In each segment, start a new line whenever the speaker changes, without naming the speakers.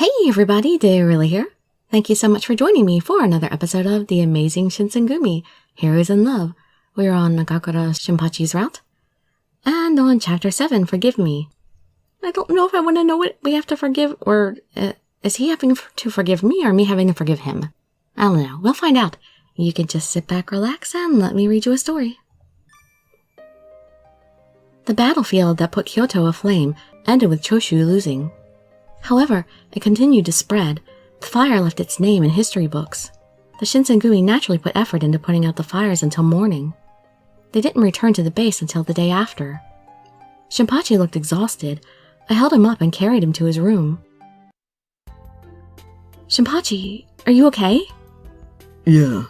Hey everybody, Dirili here. Thank you so much for joining me for another episode of the Amazing Shinsengumi, Heroes in Love. We're on Nagakura Shinpachi's route, and on Chapter 7, Forgive Me. I don't know if I want to know what we have to forgive, or is he having to forgive me, or me having to forgive him? I don't know. We'll find out. You can just sit back, relax, and let me read you a story. The battlefield that put Kyoto aflame ended with Choshu losing. However, it continued to spread. The fire left its name in history books. The Shinsengumi naturally put effort into putting out the fires until morning. They didn't return to the base until the day after. Shinpachi looked exhausted. I held him up and carried him to his room. Shinpachi, are you okay?
Yeah,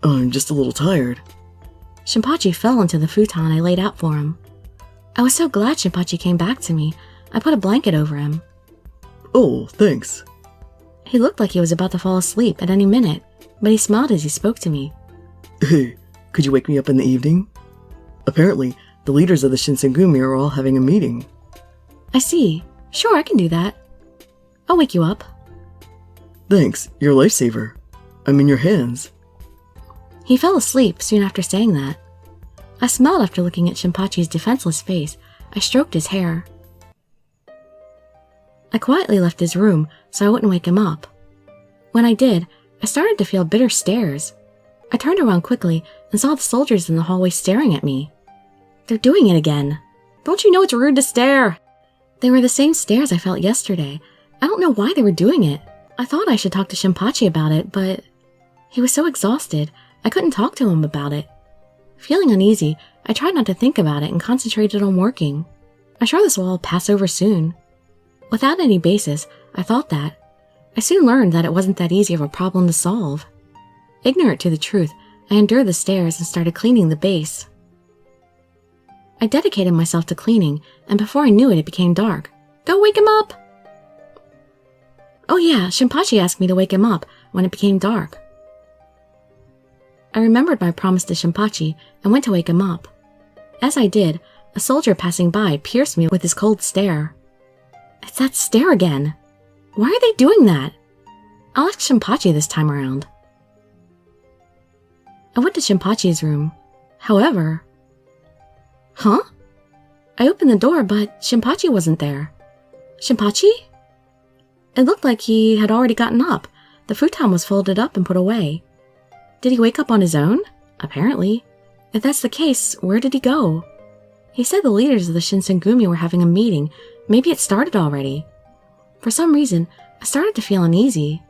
I'm just a little tired.
Shinpachi fell into the futon I laid out for him. I was so glad Shinpachi came back to me. I put a blanket over him.
Oh, thanks.
He looked like he was about to fall asleep at any minute, but he smiled as he spoke to me.
Hey, could you wake me up in the evening? Apparently, the leaders of the Shinsengumi are all having a meeting.
I see. Sure, I can do that. I'll wake you up.
Thanks, you're a lifesaver. I'm in your hands.
He fell asleep soon after saying that. I smiled after looking at Shinpachi's defenseless face. I stroked his hair. I quietly left his room so I wouldn't wake him up. When I did, I started to feel bitter stares. I turned around quickly and saw the soldiers in the hallway staring at me. They're doing it again. Don't you know it's rude to stare? They were the same stares I felt yesterday. I don't know why they were doing it. I thought I should talk to Shinpachi about it, but he was so exhausted, I couldn't talk to him about it. Feeling uneasy, I tried not to think about it and concentrated on working. I'm sure this will all pass over soon. Without any basis, I thought that. I soon learned that it wasn't that easy of a problem to solve. Ignorant to the truth, I endured the stares and started cleaning the base. I dedicated myself to cleaning, and before I knew it, it became dark. Go wake him up! Oh yeah, Shinpachi asked me to wake him up when it became dark. I remembered my promise to Shinpachi and went to wake him up. As I did, a soldier passing by pierced me with his cold stare. It's that stare again. Why are they doing that? I'll ask Shinpachi this time around. I went to Shinpachi's room. However... Huh? I opened the door, but Shinpachi wasn't there. Shinpachi? It looked like he had already gotten up. The futon was folded up and put away. Did he wake up on his own? Apparently. If that's the case, where did he go? He said the leaders of the Shinsengumi were having a meeting. Maybe it started already. For some reason, I started to feel uneasy.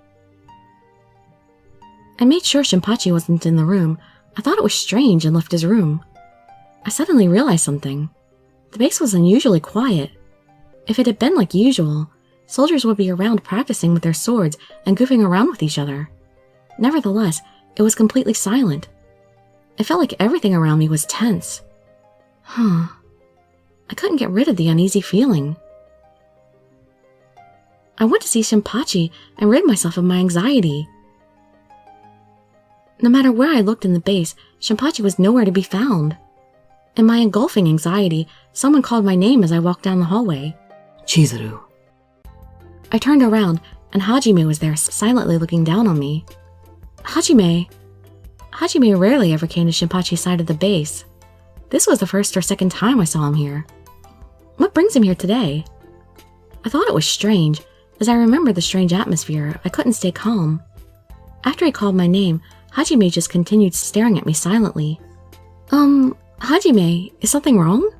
I made sure Shinpachi wasn't in the room. I thought it was strange and left his room. I suddenly realized something. The base was unusually quiet. If it had been like usual, soldiers would be around practicing with their swords and goofing around with each other. Nevertheless, it was completely silent. It felt like everything around me was tense. I couldn't get rid of the uneasy feeling. I went to see Shinpachi and rid myself of my anxiety. No matter where I looked in the base, Shinpachi was nowhere to be found. In my engulfing anxiety, someone called my name as I walked down the hallway.
Chizuru.
I turned around, and Hajime was there, silently looking down on me. Hajime rarely ever came to Shinpachi's side of the base. This was the first or second time I saw him here. What brings him here today? I thought it was strange. As I remembered the strange atmosphere, I couldn't stay calm. After he called my name, Hajime just continued staring at me silently. Hajime, is something wrong?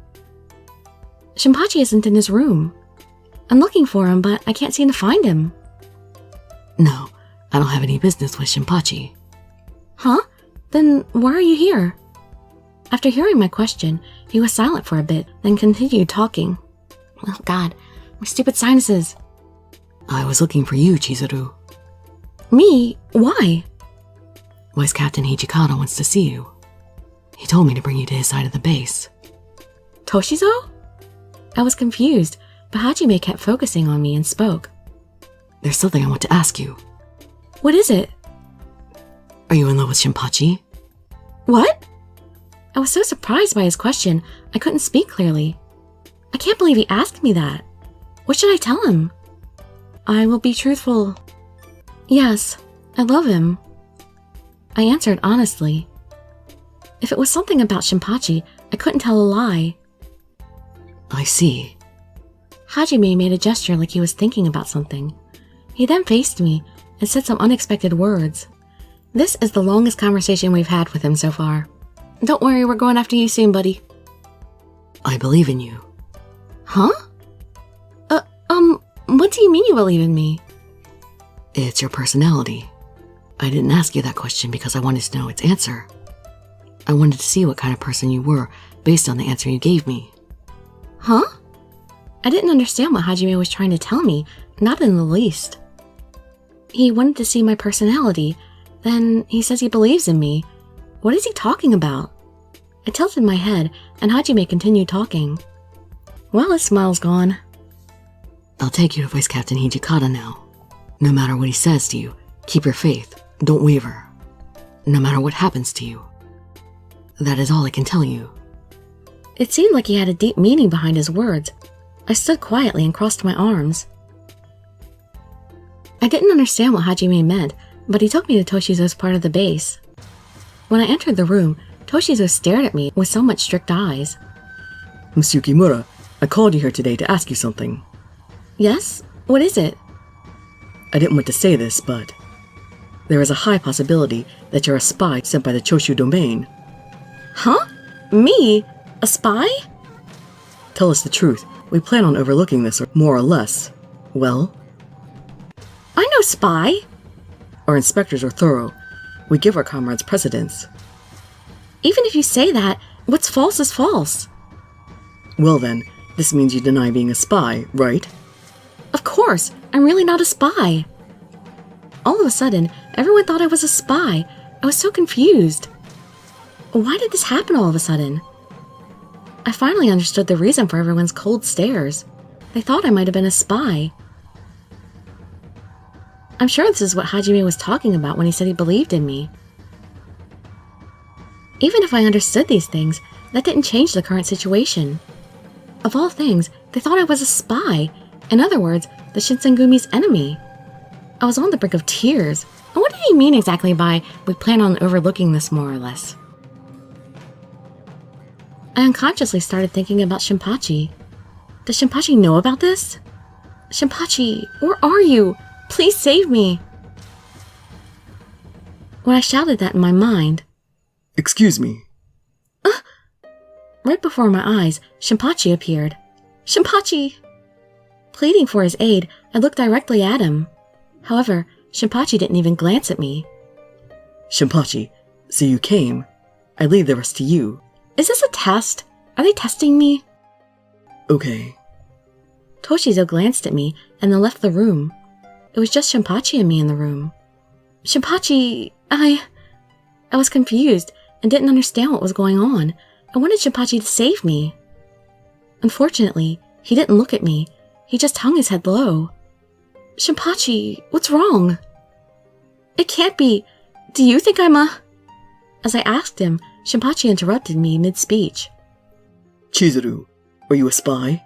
Shinpachi isn't in his room. I'm looking for him, but I can't seem to find him.
No, I don't have any business with Shinpachi.
Huh? Then why are you here? After hearing my question, he was silent for a bit, then continued talking. Oh God, my stupid sinuses.
I was looking for you, Chizuru.
Me? Why?
Vice Captain Hijikata wants to see you. He told me to bring you to his side of the base.
Toshizo? I was confused, but Hajime kept focusing on me and spoke.
There's something I want to ask you.
What is it?
Are you in love with Shinpachi?
What? I was so surprised by his question, I couldn't speak clearly. I can't believe he asked me that. What should I tell him? I will be truthful. Yes, I love him. I answered honestly. If it was something about Shinpachi, I couldn't tell a lie.
I see.
Hajime made a gesture like he was thinking about something. He then faced me and said some unexpected words. This is the longest conversation we've had with him so far. Don't worry, we're going after you soon, buddy.
I believe in you.
Huh? What do you mean you believe in me?
It's your personality. I didn't ask you that question because I wanted to know its answer. I wanted to see what kind of person you were based on the answer you gave me.
Huh? I didn't understand what Hajime was trying to tell me, not in the least. He wanted to see my personality, then he says he believes in me. What is he talking about? I tilted my head, and Hajime continued talking. Well, his smile's gone.
I'll take you to Vice Captain Hijikata now. No matter what he says to you, keep your faith. Don't waver. No matter what happens to you. That is all I can tell you.
It seemed like he had a deep meaning behind his words. I stood quietly and crossed my arms. I didn't understand what Hajime meant, but he took me to Toshizo's part of the base. When I entered the room, Toshizo stared at me with somewhat strict eyes.
Ms. Yukimura, I called you here today to ask you something.
Yes? What is it?
I didn't want to say this, but there is a high possibility that you're a spy sent by the Choshu domain.
Huh? Me? A spy?
Tell us the truth. We plan on overlooking this, or more or less. Well?
I'm no spy.
Our inspectors are thorough. We give our comrades precedence.
Even if you say that, what's false is false.
Well then, this means you deny being a spy, right?
Of course, I'm really not a spy. All of a sudden, everyone thought I was a spy. I was so confused. Why did this happen all of a sudden? I finally understood the reason for everyone's cold stares. They thought I might have been a spy. I'm sure this is what Hajime was talking about when he said he believed in me. Even if I understood these things, that didn't change the current situation. Of all things, they thought I was a spy. In other words, the Shinsengumi's enemy. I was on the brink of tears. And what did he mean exactly by, we plan on overlooking this more or less? I unconsciously started thinking about Shinpachi. Does Shinpachi know about this? Shinpachi, where are you? Please save me. When I shouted that in my mind,
Excuse me.
Right before my eyes, Shinpachi appeared. Shinpachi! Pleading for his aid, I looked directly at him. However, Shinpachi didn't even glance at me.
Shinpachi, so you came. I leave the rest to you.
Is this a test? Are they testing me?
Okay.
Toshizo glanced at me and then left the room. It was just Shinpachi and me in the room. Shinpachi, I was confused and didn't understand what was going on. I wanted Shinpachi to save me. Unfortunately, he didn't look at me. He just hung his head low. Shinpachi, what's wrong? It can't be. Do you think I'm a... As I asked him, Shinpachi interrupted me mid-speech.
Chizuru, are you a spy?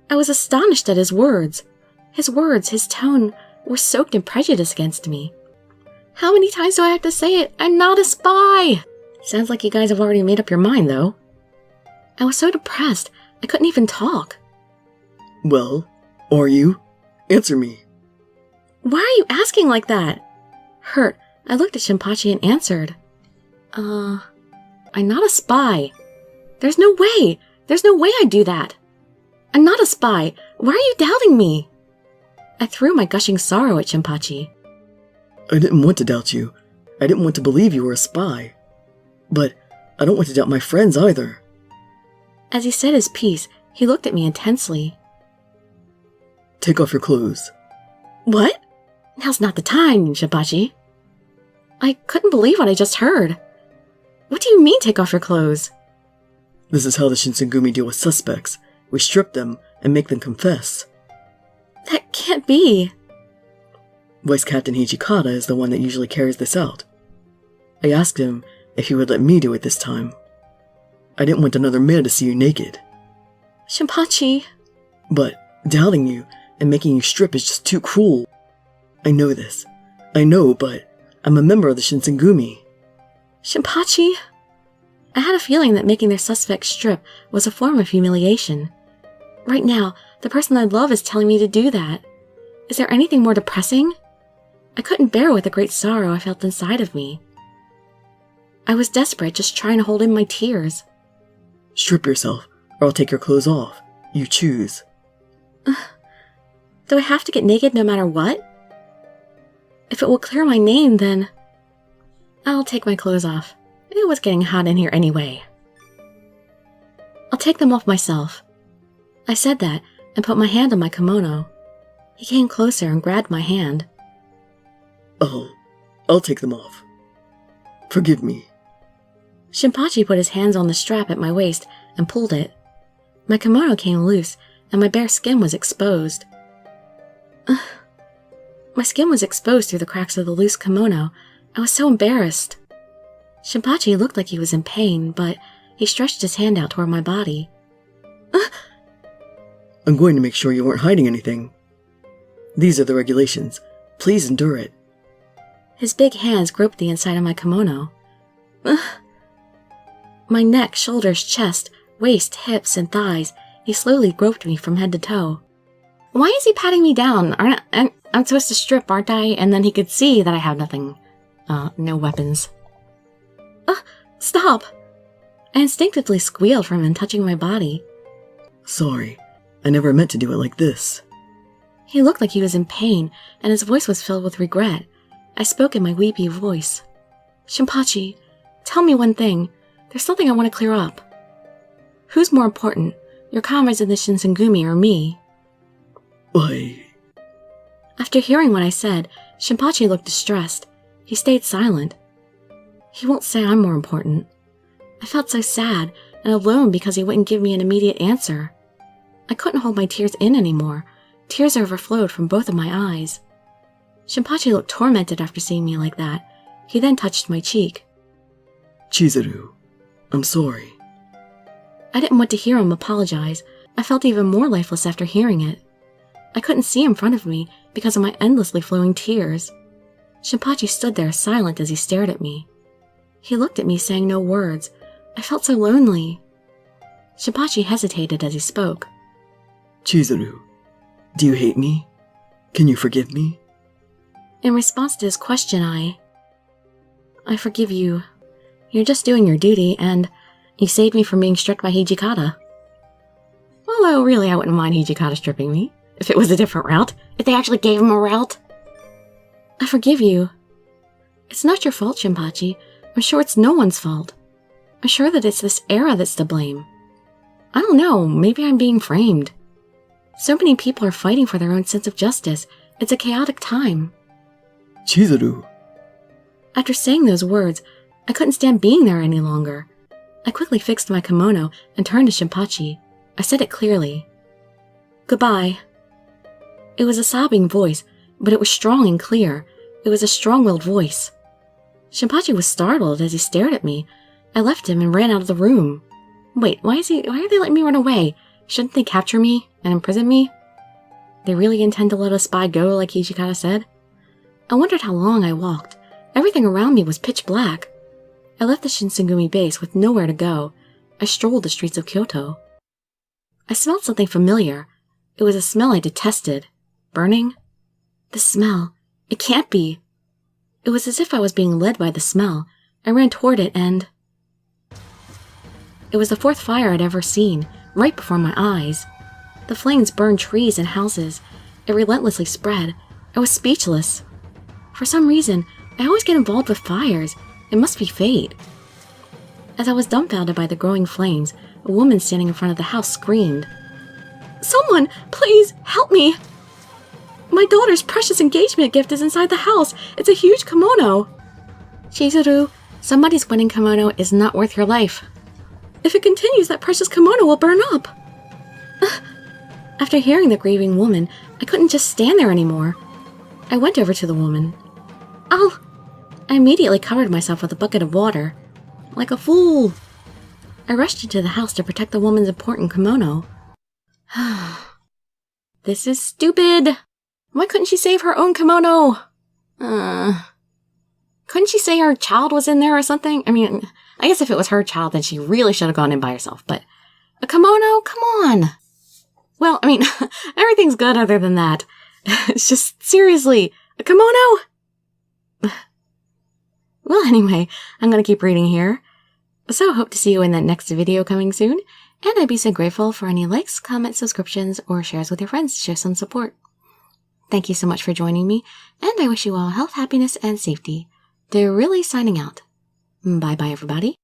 I was astonished at his words. His words, his tone, were soaked in prejudice against me. How many times do I have to say it? I'm not a spy! Sounds like you guys have already made up your mind, though. I was so depressed, I couldn't even talk.
Well, are you? Answer me.
Why are you asking like that? Hurt, I looked at Shinpachi and answered. I'm not a spy. There's no way I'd do that. I'm not a spy. Why are you doubting me? I threw my gushing sorrow at Shinpachi.
I didn't want to doubt you. I didn't want to believe you were a spy. But I don't want to doubt my friends either.
As he said his piece, he looked at me intensely.
Take off your clothes.
What? Now's not the time, Shinpachi. I couldn't believe what I just heard. What do you mean, take off your clothes?
This is how the Shinsengumi deal with suspects. We strip them and make them confess.
That can't be.
Vice Captain Hijikata is the one that usually carries this out. I asked him if he would let me do it this time. I didn't want another man to see you naked.
Shinpachi.
But doubting you
and making you strip is just too cruel. I know this. I know, but I'm a member of the Shinsengumi.
Shinpachi? I had a feeling that making their suspect strip was a form of humiliation. Right now, the person I love is telling me to do that. Is there anything more depressing? I couldn't bear with the great sorrow I felt inside of me. I was desperate, just trying to hold in my tears.
Strip yourself, or I'll take your clothes off. You choose.
Do I have to get naked no matter what? If it will clear my name, then I'll take my clothes off. It was getting hot in here anyway. I'll take them off myself. I said that and put my hand on my kimono. He came closer and grabbed my hand.
I'll take them off. Forgive me.
Shinpachi put his hands on the strap at my waist and pulled it. My kimono came loose and my bare skin was exposed. My skin was exposed through the cracks of the loose kimono. I was so embarrassed. Shinpachi looked like he was in pain, but he stretched his hand out toward my body.
I'm going to make sure you weren't hiding anything. These are the regulations. Please endure it.
His big hands groped the inside of my kimono. My neck, shoulders, chest, waist, hips, and thighs. He slowly groped me from head to toe. Why is he patting me down? I'm supposed to strip, aren't I? And then he could see that I have nothing. No weapons. Stop! I instinctively squealed from him touching my body.
Sorry, I never meant to do it like this.
He looked like he was in pain, and his voice was filled with regret. I spoke in my weepy voice. Shinpachi, tell me one thing. There's something I want to clear up. Who's more important, your comrades in the Shinsengumi or me?
Why?
After hearing what I said, Shinpachi looked distressed. He stayed silent. He won't say I'm more important. I felt so sad and alone because he wouldn't give me an immediate answer. I couldn't hold my tears in anymore. Tears overflowed from both of my eyes. Shinpachi looked tormented after seeing me like that. He then touched my cheek.
Chizuru, I'm sorry.
I didn't want to hear him apologize. I felt even more lifeless after hearing it. I couldn't see in front of me because of my endlessly flowing tears. Shinpachi stood there silent as he stared at me. He looked at me saying no words. I felt so lonely. Shinpachi hesitated as he spoke.
Chizuru, do you hate me? Can you forgive me?
In response to his question, I forgive you. You're just doing your duty, and you saved me from being stripped by Hijikata. Although, really, I wouldn't mind Hijikata stripping me, if it was a different route, if they actually gave him a route. I forgive you. It's not your fault, Shinpachi. I'm sure it's no one's fault. I'm sure that it's this era that's to blame. I don't know, maybe I'm being framed. So many people are fighting for their own sense of justice. It's a chaotic time.
Chizuru.
After saying those words, I couldn't stand being there any longer. I quickly fixed my kimono and turned to Shinpachi. I said it clearly. Goodbye. It was a sobbing voice, but it was strong and clear. It was a strong-willed voice. Shinpachi was startled as he stared at me. I left him and ran out of the room. Wait, why are they letting me run away? Shouldn't they capture me and imprison me? They really intend to let a spy go like Hijikata said? I wondered how long I walked. Everything around me was pitch black. I left the Shinsengumi base with nowhere to go. I strolled the streets of Kyoto. I smelled something familiar. It was a smell I detested. Burning? The smell. It can't be. It was as if I was being led by the smell. I ran toward it and... It was the fourth fire I'd ever seen, right before my eyes. The flames burned trees and houses. It relentlessly spread. I was speechless. For some reason, I always get involved with fires. It must be fate. As I was dumbfounded by the growing flames, a woman standing in front of the house screamed, "Someone, please, help me! My daughter's precious engagement gift is inside the house. It's a huge kimono." Chizuru, somebody's wedding kimono is not worth your life. If it continues, that precious kimono will burn up. After hearing the grieving woman, I couldn't just stand there anymore. I went over to the woman. I immediately covered myself with a bucket of water. Like a fool. I rushed into the house to protect the woman's important kimono. The This is stupid. Why couldn't she save her own kimono? Couldn't she say her child was in there or something? I mean, I guess if it was her child, then she really should have gone in by herself, but a kimono? Come on. Well, I mean, everything's good other than that. It's just, seriously, a kimono? Well, anyway, I'm gonna keep reading here. So hope to see you in that next video coming soon, and I'd be so grateful for any likes, comments, subscriptions, or shares with your friends to show some support. Thank you so much for joining me, and I wish you all health, happiness, and safety. Dirili signing out. Bye-bye, everybody.